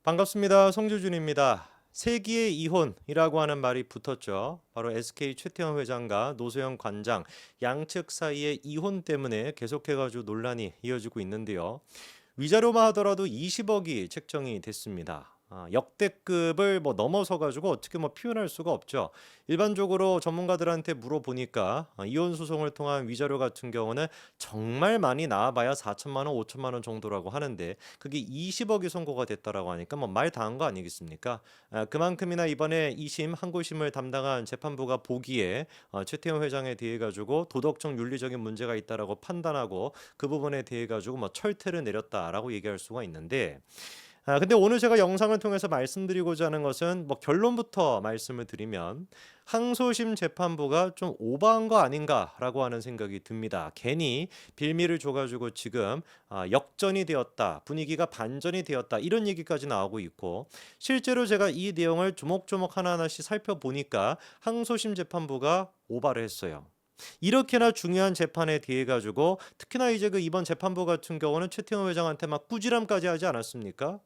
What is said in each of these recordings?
반갑습니다. 송주준입니다. 세기의 이혼이라고 하는 말이 붙었죠. 바로 SK 최태원 회장과 노소영 관장 양측 사이의 이혼 때문에 계속해가지고 논란이 이어지고 있는데요. 위자료만 하더라도 20억이 책정이 됐습니다. 역대급을 넘어서 가지고 어떻게 표현할 수가 없죠. 일반적으로 전문가들한테 물어보니까 이혼 소송을 통한 위자료 같은 경우는 정말 많이 나와봐야 4천만 원, 5천만 원 정도라고 하는데 그게 20억이 선고가 됐다라고 하니까 말 다 한 거 아니겠습니까? 그만큼이나 이번에 2심 항고심을 담당한 재판부가 보기에 최태원 회장에 대해 가지고 도덕적 윤리적인 문제가 있다라고 판단하고 그 부분에 대해 가지고 철퇴를 내렸다라고 얘기할 수가 있는데 근데 오늘 제가 영상을 통해서 말씀드리고자 하는 것은 결론부터 말씀을 드리면 항소심 재판부가 좀 오버한 거 아닌가라고 하는 생각이 듭니다. 괜히 빌미를 줘가지고 지금 역전이 되었다, 분위기가 반전이 되었다 이런 얘기까지 나오고 있고 실제로 제가 이 내용을 조목조목 하나하나씩 살펴보니까 항소심 재판부가 오바를 했어요. 이렇게나 중요한 재판에 대해 가지고 특히나 이제 이번 재판부 같은 경우는 최태원 회장한테 막 꾸지람까지 하지 않았습니까?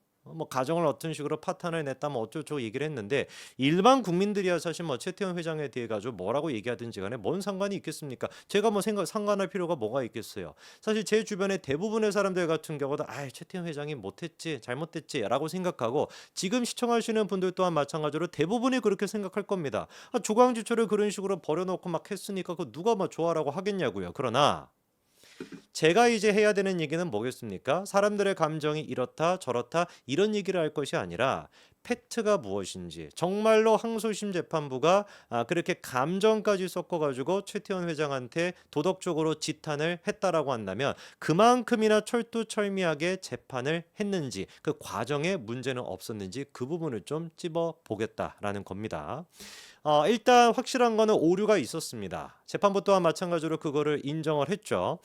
가정을 어떤 식으로 파탄을 냈다 어쩌고저쩌고 얘기를 했는데 일반 국민들이야 사실 최태원 회장에 대해 가지고 뭐라고 얘기하든지 간에 뭔 상관이 있겠습니까? 제가 상관할 필요가 뭐가 있겠어요. 사실 제 주변에 대부분의 사람들 같은 경우도 최태원 회장이 못했지 잘못됐지라고 생각하고 지금 시청하시는 분들 또한 마찬가지로 대부분이 그렇게 생각할 겁니다. 조광지철을 그런 식으로 버려놓고 막 했으니까 그 누가 좋아라고 하겠냐고요. 그러나 제가 이제 해야 되는 얘기는 뭐겠습니까? 사람들의 감정이 이렇다 저렇다 이런 얘기를 할 것이 아니라 팩트가 무엇인지 정말로 항소심 재판부가 그렇게 감정까지 섞어가지고 최태원 회장한테 도덕적으로 지탄을 했다라고 한다면 그만큼이나 철두철미하게 재판을 했는지 그 과정에 문제는 없었는지 그 부분을 좀 찝어보겠다라는 겁니다. 일단 확실한 거는 오류가 있었습니다. 재판부 또한 마찬가지로 그거를 인정을 했죠.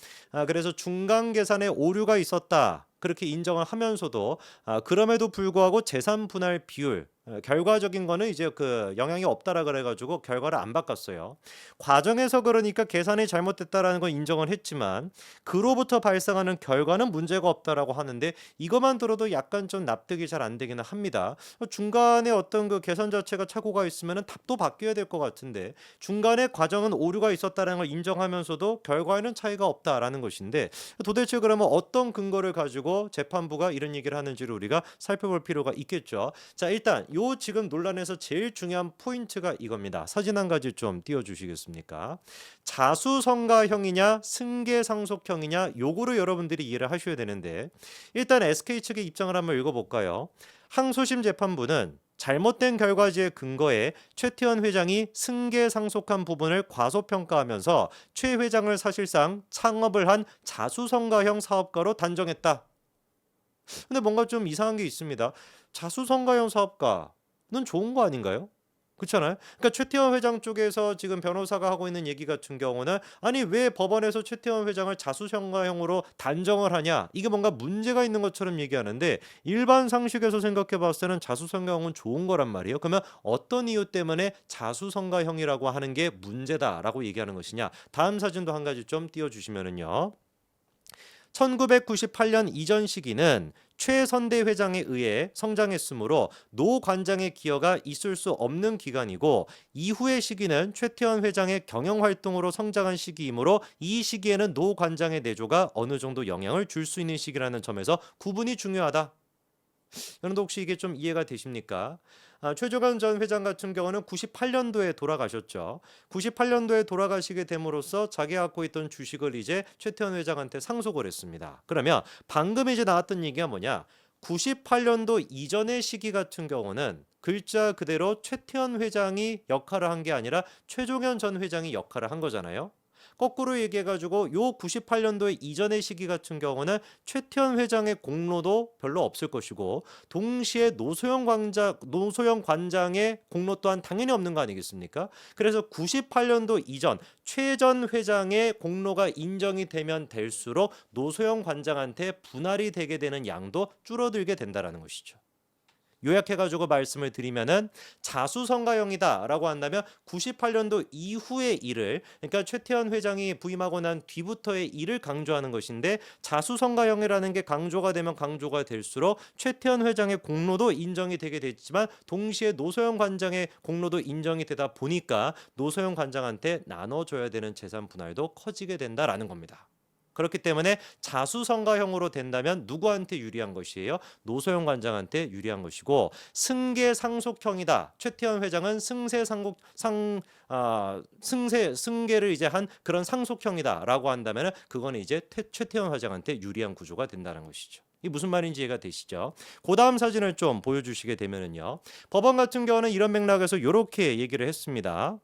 그래서 중간 계산에 오류가 있었다. 그렇게 인정을 하면서도 그럼에도 불구하고 재산 분할 비율 결과적인 거는 이제 영향이 없다라 그래가지고 결과를 안 바꿨어요. 과정에서 그러니까 계산이 잘못됐다라는 건 인정을 했지만 그로부터 발생하는 결과는 문제가 없다라고 하는데 이것만 들어도 약간 좀 납득이 잘 안 되기는 합니다. 중간에 어떤 계산 자체가 착오가 있으면 답도 바뀌어야 될 것 같은데 중간에 과정은 오류가 있었다는 걸 인정하면서도 결과에는 차이가 없다라는 것인데 도대체 그러면 어떤 근거를 가지고 재판부가 이런 얘기를 하는지를 우리가 살펴볼 필요가 있겠죠. 자, 일단 요 지금 논란에서 제일 중요한 포인트가 이겁니다. 사진 한 가지 좀 띄워주시겠습니까? 자수성가형이냐 승계상속형이냐 요거를 여러분들이 이해를 하셔야 되는데 일단 SK 측의 입장을 한번 읽어볼까요? 항소심 재판부는 잘못된 결과지에 근거해 최태원 회장이 승계상속한 부분을 과소평가하면서 최 회장을 사실상 창업을 한 자수성가형 사업가로 단정했다. 근데 뭔가 좀 이상한 게 있습니다. 자수성가형 사업가는 좋은 거 아닌가요? 그렇잖아요. 그러니까 최태원 회장 쪽에서 지금 변호사가 하고 있는 얘기 같은 경우는 아니 왜 법원에서 최태원 회장을 자수성가형으로 단정을 하냐? 이게 뭔가 문제가 있는 것처럼 얘기하는데 일반 상식에서 생각해 봤을 때는 자수성가형은 좋은 거란 말이에요. 그러면 어떤 이유 때문에 자수성가형이라고 하는 게 문제다라고 얘기하는 것이냐? 다음 사진도 한 가지 좀 띄워 주시면은요. 1998년 이전 시기는 최선대 회장에 의해 성장했으므로 노 관장의 기여가 있을 수 없는 기간이고 이후의 시기는 최태원 회장의 경영 활동으로 성장한 시기이므로 이 시기에는 노 관장의 내조가 어느 정도 영향을 줄 수 있는 시기라는 점에서 구분이 중요하다. 여러분도 혹시 이게 좀 이해가 되십니까? 최조관 전 회장 같은 경우는 98년도에 돌아가셨죠. 98년도에 돌아가시게 됨으로써 자기가 갖고 있던 주식을 이제 최태원 회장한테 상속을 했습니다. 그러면 방금 이제 나왔던 얘기가 뭐냐? 98년도 이전의 시기 같은 경우는 글자 그대로 최태원 회장이 역할을 한 게 아니라 최종현 전 회장이 역할을 한 거잖아요. 거꾸로 얘기해가지고 요 98년도의 이전의 시기 같은 경우는 최태원 회장의 공로도 별로 없을 것이고 동시에 노소영 관장의 공로 또한 당연히 없는 거 아니겠습니까? 그래서 98년도 이전 최 전 회장의 공로가 인정이 되면 될수록 노소영 관장한테 분할이 되게 되는 양도 줄어들게 된다라는 것이죠. 요약해가지고 말씀을 드리면은 자수성가형이다라고 한다면 98년도 이후의 일을, 그러니까 최태원 회장이 부임하고 난 뒤부터의 일을 강조하는 것인데, 자수성가형이라는 게 강조가 되면 강조가 될수록 최태원 회장의 공로도 인정이 되게 됐지만 동시에 노소영 관장의 공로도 인정이 되다 보니까 노소영 관장한테 나눠줘야 되는 재산 분할도 커지게 된다라는 겁니다. 그렇기 때문에 자수성가형으로 된다면 누구한테 유리한 것이에요? 노소영 관장한테 유리한 것이고, 승계상속형이다. 최태원 회장은 승계를 이제 한 그런 상속형이다라고 한다면 그거는 이제 최태원 회장한테 유리한 구조가 된다는 것이죠. 이 무슨 말인지 이해가 되시죠? 그 다음 사진을 좀 보여주시게 되면은요, 법원 같은 경우는 이런 맥락에서 이렇게 얘기를 했습니다.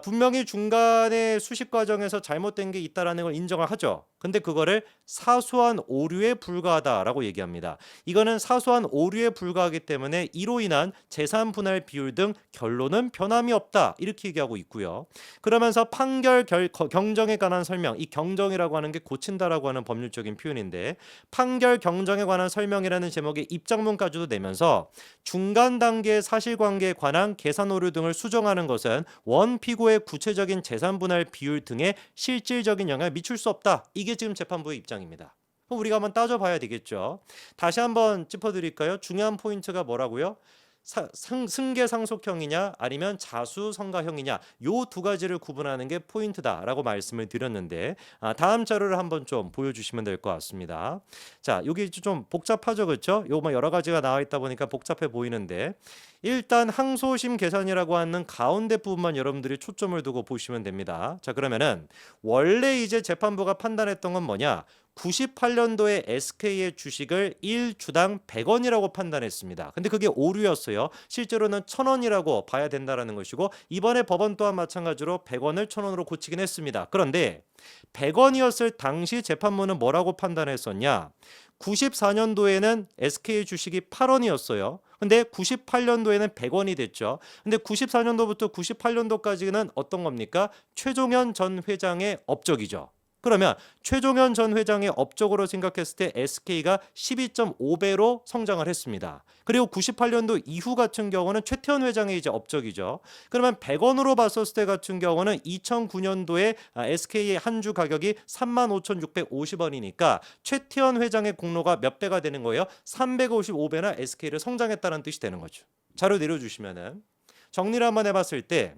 분명히 중간에 수십 과정에서 잘못된 게 있다라는 걸 인정을 하죠. 근데 그거를 사소한 오류에 불과하다라고 얘기합니다. 이거는 사소한 오류에 불과하기 때문에 이로 인한 재산 분할 비율 등 결론은 변함이 없다, 이렇게 얘기하고 있고요. 그러면서 판결 경정에 관한 설명, 이 경정이라고 하는 게 고친다라고 하는 법률적인 표현인데, 판결 경정에 관한 설명이라는 제목의 입장문까지도 내면서 중간 단계의 사실관계에 관한 계산 오류 등을 수정하는 것은 원 피고의 구체적인 재산 분할 비율 등에 실질적인 영향을 미칠 수 없다. 이게 지금 재판부의 입장입니다. 그럼 우리가 한번 따져봐야 되겠죠. 다시 한번 짚어드릴까요? 중요한 포인트가 뭐라고요? 승계상속형이냐 아니면 자수성가형이냐, 요 두 가지를 구분하는 게 포인트다라고 말씀을 드렸는데, 다음 자료를 한번 좀 보여주시면 될 것 같습니다. 자, 여기 좀 복잡하죠, 그렇죠? 요 뭐 여러 가지가 나와 있다 보니까 복잡해 보이는데, 일단 항소심 계산이라고 하는 가운데 부분만 여러분들이 초점을 두고 보시면 됩니다. 자, 그러면은 원래 이제 재판부가 판단했던 건 뭐냐? 98년도에 SK의 주식을 1주당 100원이라고 판단했습니다. 근데 그게 오류였어요. 실제로는 1000원이라고 봐야 된다라는 것이고, 이번에 법원 또한 마찬가지로 100원을 1000원으로 고치긴 했습니다. 그런데 100원이었을 당시 재판부는 뭐라고 판단했었냐? 94년도에는 SK의 주식이 8원이었어요. 근데 98년도에는 100원이 됐죠. 근데 94년도부터 98년도까지는 어떤 겁니까? 최종현 전 회장의 업적이죠. 그러면 최종현 전 회장의 업적으로 생각했을 때 SK가 12.5배로 성장을 했습니다. 그리고 98년도 이후 같은 경우는 최태원 회장의 이제 업적이죠. 그러면 100원으로 봤었을 때 같은 경우는 2009년도에 SK의 한 주 가격이 35,650원이니까 최태원 회장의 공로가 몇 배가 되는 거예요? 355배나 SK를 성장했다는 뜻이 되는 거죠. 자료 내려주시면은 정리를 한번 해봤을 때,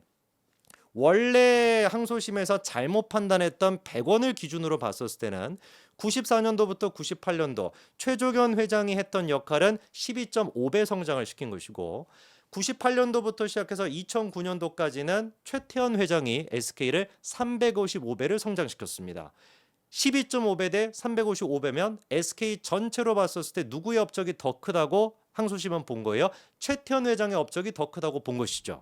원래 항소심에서 잘못 판단했던 100원을 기준으로 봤었을 때는 94년도부터 98년도 최종현 회장이 했던 역할은 12.5배 성장을 시킨 것이고, 98년도부터 시작해서 2009년도까지는 최태원 회장이 SK를 355배를 성장시켰습니다. 12.5배 대 355배면 SK 전체로 봤었을 때 누구의 업적이 더 크다고 항소심은 본 거예요? 최태원 회장의 업적이 더 크다고 본 것이죠.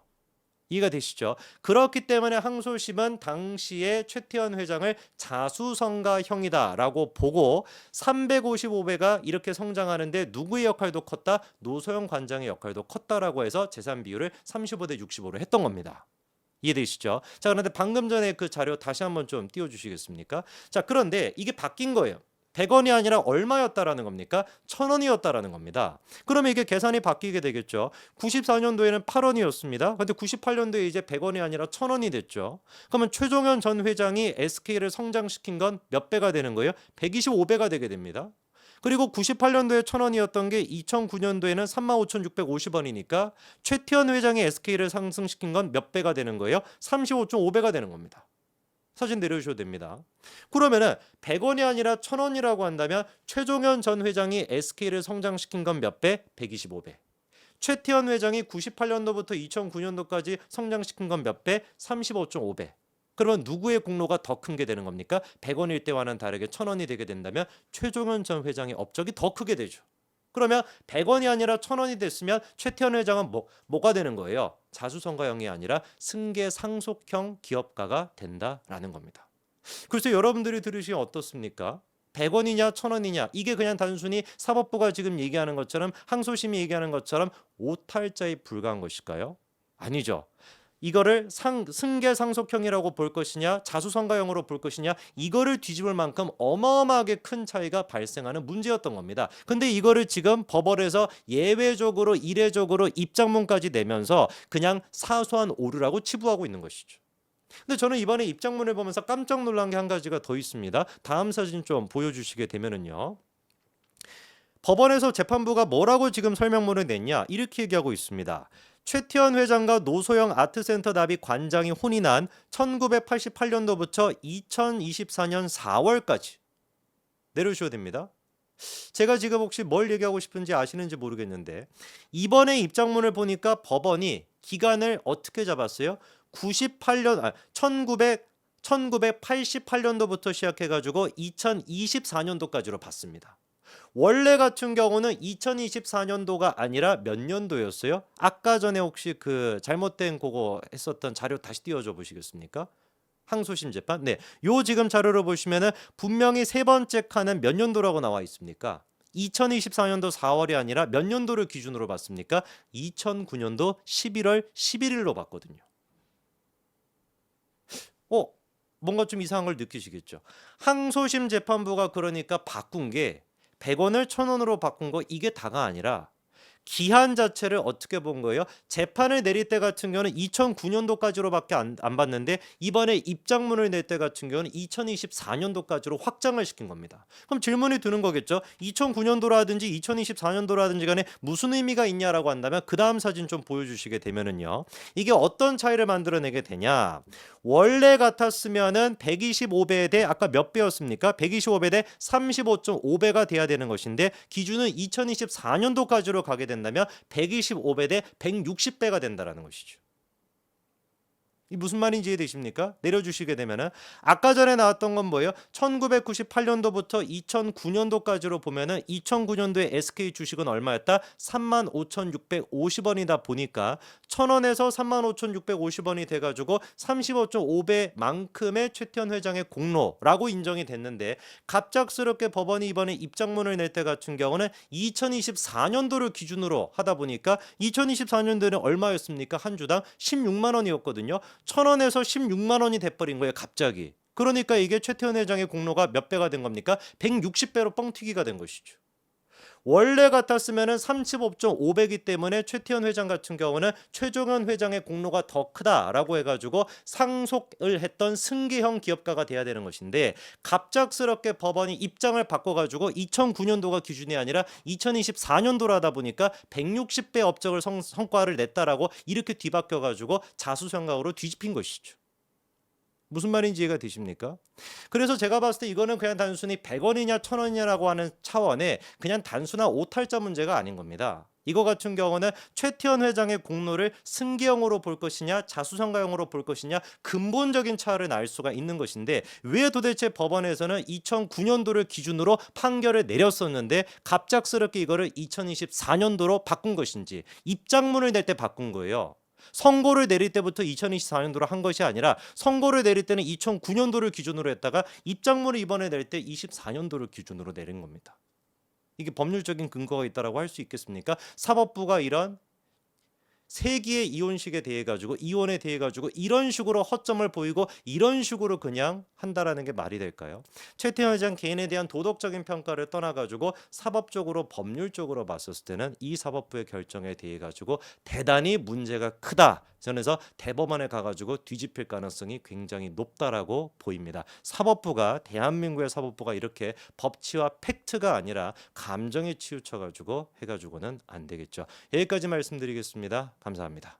이해가 되시죠? 그렇기 때문에 항소심은 당시에 최태원 회장을 자수성가형이다라고 보고 355배가 이렇게 성장하는데 누구의 역할도 컸다? 노소영 관장의 역할도 컸다라고 해서 재산 비율을 35대 65로 했던 겁니다. 이해되시죠? 자, 그런데 방금 전에 그 자료 다시 한번 좀 띄워주시겠습니까? 자, 그런데 이게 바뀐 거예요. 100원이 아니라 얼마였다라는 겁니까? 1000원이었다라는 겁니다. 그러면 이게 계산이 바뀌게 되겠죠. 94년도에는 8원이었습니다. 근데 98년도에 이제 100원이 아니라 1000원이 됐죠. 그러면 최종현 전 회장이 SK를 성장시킨 건 몇 배가 되는 거예요? 125배가 되게 됩니다. 그리고 98년도에 1000원이었던 게 2009년도에는 35,650원이니까 최태원 회장이 SK를 상승시킨 건 몇 배가 되는 거예요? 35.5배가 되는 겁니다. 사진 내려주셔도 됩니다. 그러면은 100원이 아니라 1000원이라고 한다면 최종현 전 회장이 SK를 성장시킨 건 몇 배? 125배. 최태원 회장이 98년도부터 2009년도까지 성장시킨 건 몇 배? 35.5배. 그러면 누구의 공로가 더 큰 게 되는 겁니까? 100원일 때와는 다르게 1000원이 되게 된다면 최종현 전 회장의 업적이 더 크게 되죠. 그러면 100원이 아니라 1000원이 됐으면 최태원 회장은 뭐가 되는 거예요? 자수성가형이 아니라 승계상속형 기업가가 된다라는 겁니다. 그래서 여러분들이 들으시면 어떻습니까? 100원이냐 1000원이냐, 이게 그냥 단순히 사법부가 지금 얘기하는 것처럼, 항소심이 얘기하는 것처럼 오탈자에 불과한 것일까요? 아니죠. 이거를 승계상속형이라고 볼 것이냐 자수성가형으로 볼 것이냐 이거를 뒤집을 만큼 어마어마하게 큰 차이가 발생하는 문제였던 겁니다. 근데 이거를 지금 법원에서 예외적으로 이례적으로 입장문까지 내면서 그냥 사소한 오류라고 치부하고 있는 것이죠. 근데 저는 이번에 입장문을 보면서 깜짝 놀란 게 한 가지가 더 있습니다. 다음 사진 좀 보여주시게 되면은요. 법원에서 재판부가 뭐라고 지금 설명문을 냈냐 이렇게 얘기하고 있습니다. 최태원 회장과 노소영 아트센터 납입 관장이 혼인한 1988년도부터 2024년 4월까지 내려주셔야 됩니다. 제가 지금 혹시 뭘 얘기하고 싶은지 아시는지 모르겠는데 이번에 입장문을 보니까 법원이 기간을 어떻게 잡았어요? 1988년도부터 시작해가지고 2024년도까지로 봤습니다. 원래 같은 경우는 2024년도가 아니라 몇 년도였어요? 아까 전에 혹시 그 잘못된 그거 했었던 자료 다시 띄워줘 보시겠습니까? 항소심 재판? 네. 요 지금 자료를 보시면은 분명히 세 번째 칸은 몇 년도라고 나와 있습니까? 2024년도 4월이 아니라 몇 년도를 기준으로 봤습니까? 2009년도 11월 11일로 봤거든요. 뭔가 좀 이상한 걸 느끼시겠죠. 항소심 재판부가 그러니까 바꾼 게 100원을 1000원으로 바꾼 거 이게 다가 아니라 기한 자체를 어떻게 본 거예요? 재판을 내릴 때 같은 경우는 2009년도까지로밖에 안 봤는데 이번에 입장문을 낼 때 같은 경우는 2024년도까지로 확장을 시킨 겁니다. 그럼 질문이 드는 거겠죠. 2009년도라든지 2024년도라든지 간에 무슨 의미가 있냐라고 한다면 그 다음 사진 좀 보여주시게 되면은요. 이게 어떤 차이를 만들어내게 되냐. 원래 같았으면은 125배 대 아까 몇 배였습니까? 125배 대 35.5배가 돼야 되는 것인데 기준은 2024년도까지로 가게 된다면 125배 대 160배가 된다라는 것이죠. 이 무슨 말인지 이해되십니까? 내려주시게 되면은 아까 전에 나왔던 건 뭐예요? 1998년도부터 2009년도까지로 보면은 2009년도에 SK 주식은 얼마였다? 35,650원이다 보니까 1,000원에서 35,650원이 돼가지고 35.5배만큼의 최태원 회장의 공로라고 인정이 됐는데 갑작스럽게 법원이 이번에 입장문을 낼 때 같은 경우는 2024년도를 기준으로 하다 보니까 2024년도에는 얼마였습니까? 한 주당 16만 원이었거든요. 1,000원에서 16만 원이 돼버린 거예요. 갑자기. 그러니까 이게 최태원 회장의 공로가 몇 배가 된 겁니까? 160배로 뻥튀기가 된 것이죠. 원래 같았으면은 35.5배이기 때문에 최태원 회장 같은 경우는 최종현 회장의 공로가 더 크다라고 해가지고 상속을 했던 승계형 기업가가 돼야 되는 것인데 갑작스럽게 법원이 입장을 바꿔가지고 2009년도가 기준이 아니라 2024년도로 하다 보니까 160배 업적을 성과를 냈다라고 이렇게 뒤바뀌어가지고 자수성가로 뒤집힌 것이죠. 무슨 말인지 이해가 되십니까? 그래서 제가 봤을 때 이거는 그냥 단순히 100원이냐 1000원이냐라고 하는 차원의 그냥 단순한 오탈자 문제가 아닌 겁니다. 이거 같은 경우는 최태원 회장의 공로를 승계형으로 볼 것이냐 자수성가형으로 볼 것이냐 근본적인 차이를 알 수가 있는 것인데 왜 도대체 법원에서는 2009년도를 기준으로 판결을 내렸었는데 갑작스럽게 이거를 2024년도로 바꾼 것인지 입장문을 낼 때 바꾼 거예요. 선고를 내릴 때부터 2024년도로 한 것이 아니라 선고를 내릴 때는 2009년도를 기준으로 했다가 입장문을 이번에 낼 때 24년도를 기준으로 내린 겁니다. 이게 법률적인 근거가 있다라고 할 수 있겠습니까? 사법부가 이런 세기의 이혼식에 대해 가지고 이혼에 대해 가지고 이런 식으로 허점을 보이고 이런 식으로 그냥 한다라는 게 말이 될까요? 최태원 회장 개인에 대한 도덕적인 평가를 떠나 가지고 사법적으로 법률적으로 봤었을 때는 이 사법부의 결정에 대해 가지고 대단히 문제가 크다. 그래서 대법원에 가가지고 뒤집힐 가능성이 굉장히 높다라고 보입니다. 사법부가 대한민국의 사법부가 이렇게 법치와 팩트가 아니라 감정에 치우쳐가지고 해가지고는 안 되겠죠. 여기까지 말씀드리겠습니다. 감사합니다.